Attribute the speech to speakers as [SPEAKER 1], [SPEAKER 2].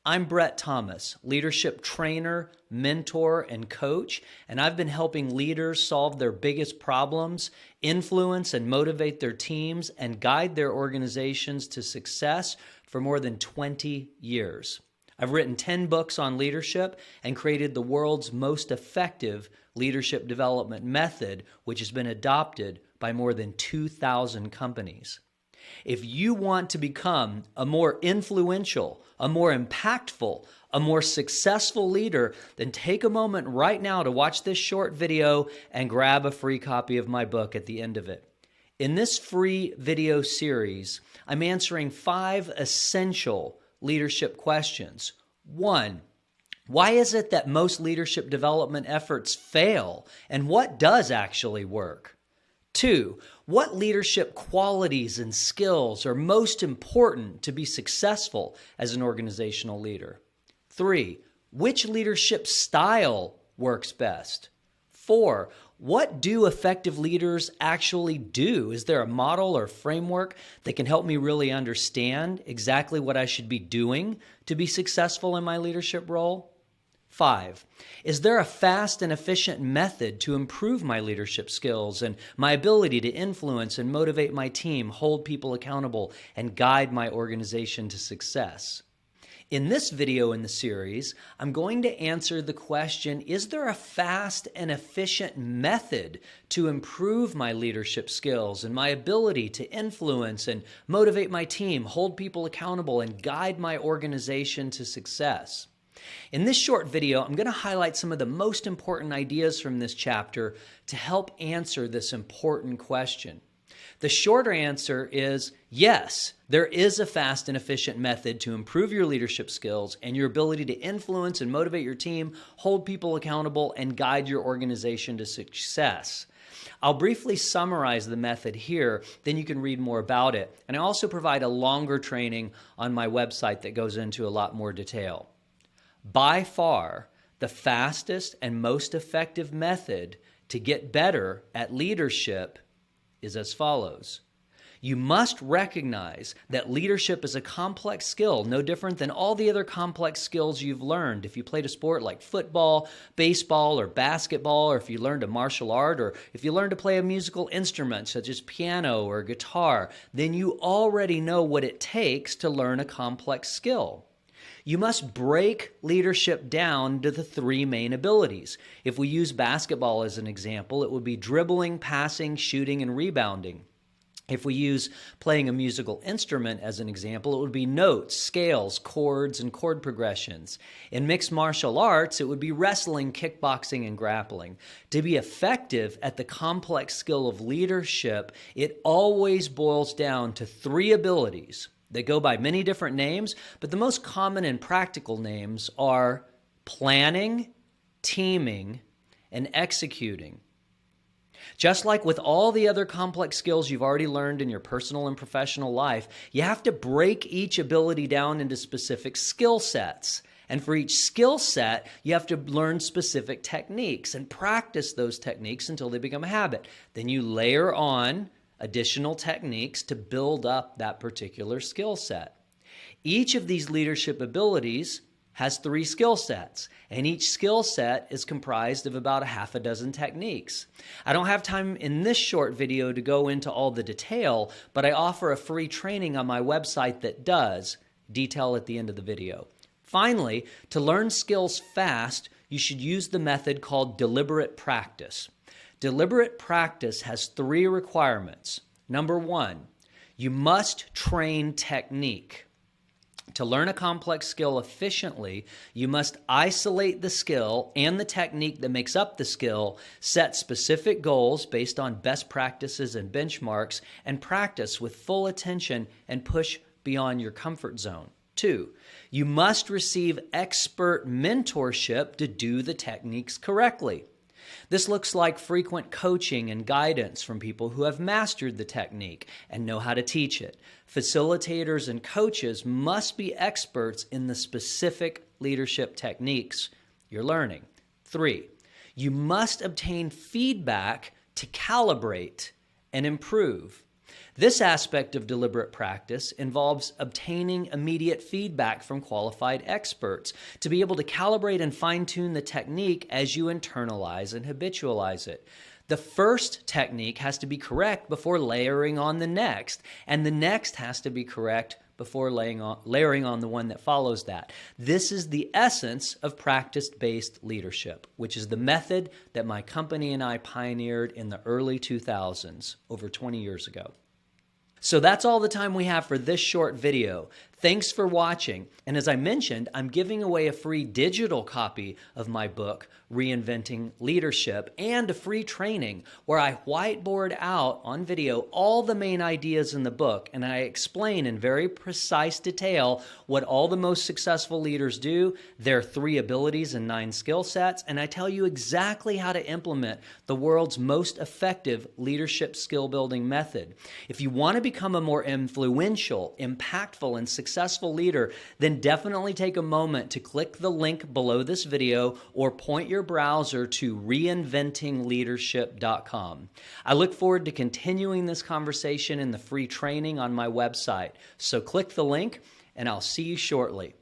[SPEAKER 1] I'm Brett Thomas, leadership trainer, mentor, and coach, and I've been helping leaders solve their biggest problems, influence and motivate their teams, and guide their organizations to success for more than 20 years. I've written 10 books on leadership and created the world's most effective leadership development method, which has been adopted by more than 2,000 companies. If you want to become a more influential, a more impactful, a more successful leader, then take a moment right now to watch this short video and grab a free copy of my book at the end of it. In this free video series, I'm answering 5 essential leadership questions. 1, why is it that most leadership development efforts fail, and what does actually work? 2, what leadership qualities and skills are most important to be successful as an organizational leader? 3, which leadership style works best? 4, what do effective leaders actually do? Is there a model or framework that can help me really understand exactly what I should be doing to be successful in my leadership role? 5, is there a fast and efficient method to improve my leadership skills and my ability to influence and motivate my team, hold people accountable, and guide my organization to success? In this video in the series, I'm going to answer the question, is there a fast and efficient method to improve my leadership skills and my ability to influence and motivate my team, hold people accountable, and guide my organization to success? In this short video, I'm going to highlight some of the most important ideas from this chapter to help answer this important question. The shorter answer is yes, there is a fast and efficient method to improve your leadership skills and your ability to influence and motivate your team, hold people accountable, and guide your organization to success. I'll briefly summarize the method here, then you can read more about it. And I also provide a longer training on my website that goes into a lot more detail. By far, the fastest and most effective method to get better at leadership is as follows. You must recognize that leadership is a complex skill, no different than all the other complex skills you've learned. If you played a sport like football, baseball, or basketball, or if you learned a martial art, or if you learned to play a musical instrument such as piano or guitar, then you already know what it takes to learn a complex skill. You must break leadership down to the 3 main abilities. If we use basketball as an example, it would be dribbling, passing, shooting, and rebounding. If we use playing a musical instrument as an example, it would be notes, scales, chords, and chord progressions. In mixed martial arts, it would be wrestling, kickboxing, and grappling. To be effective at the complex skill of leadership, it always boils down to 3 abilities. They go by many different names, but the most common and practical names are planning, teaming, and executing. Just like with all the other complex skills you've already learned in your personal and professional life, you have to break each ability down into specific skill sets. And for each skill set, you have to learn specific techniques and practice those techniques until they become a habit. Then you layer on additional techniques to build up that particular skill set. Each of these leadership abilities has 3 skill sets, and each skill set is comprised of about a half a dozen techniques. I don't have time in this short video to go into all the detail, but I offer a free training on my website that does, detail at the end of the video. Finally, to learn skills fast, you should use the method called deliberate practice. Deliberate practice has 3 requirements. Number 1, you must train technique. To learn a complex skill efficiently, you must isolate the skill and the technique that makes up the skill, set specific goals based on best practices and benchmarks, and practice with full attention and push beyond your comfort zone. 2, you must receive expert mentorship to do the techniques correctly. This looks like frequent coaching and guidance from people who have mastered the technique and know how to teach it. Facilitators and coaches must be experts in the specific leadership techniques you're learning. 3, you must obtain feedback to calibrate and improve. This aspect of deliberate practice involves obtaining immediate feedback from qualified experts to be able to calibrate and fine-tune the technique as you internalize and habitualize it. The first technique has to be correct before layering on the next, and the next has to be correct before layering on the one that follows that. This is the essence of practice-based leadership, which is the method that my company and I pioneered in the early 2000s, over 20 years ago. So that's all the time we have for this short video. Thanks for watching. And as I mentioned, I'm giving away a free digital copy of my book, Reinventing Leadership, and a free training where I whiteboard out on video all the main ideas in the book, and I explain in very precise detail what all the most successful leaders do, their 3 abilities and 9 skill sets, and I tell you exactly how to implement the world's most effective leadership skill building method. If you want to become a more influential, impactful, and successful leader, then definitely take a moment to click the link below this video or point your browser to reinventingleadership.com. I look forward to continuing this conversation in the free training on my website. So click the link and I'll see you shortly.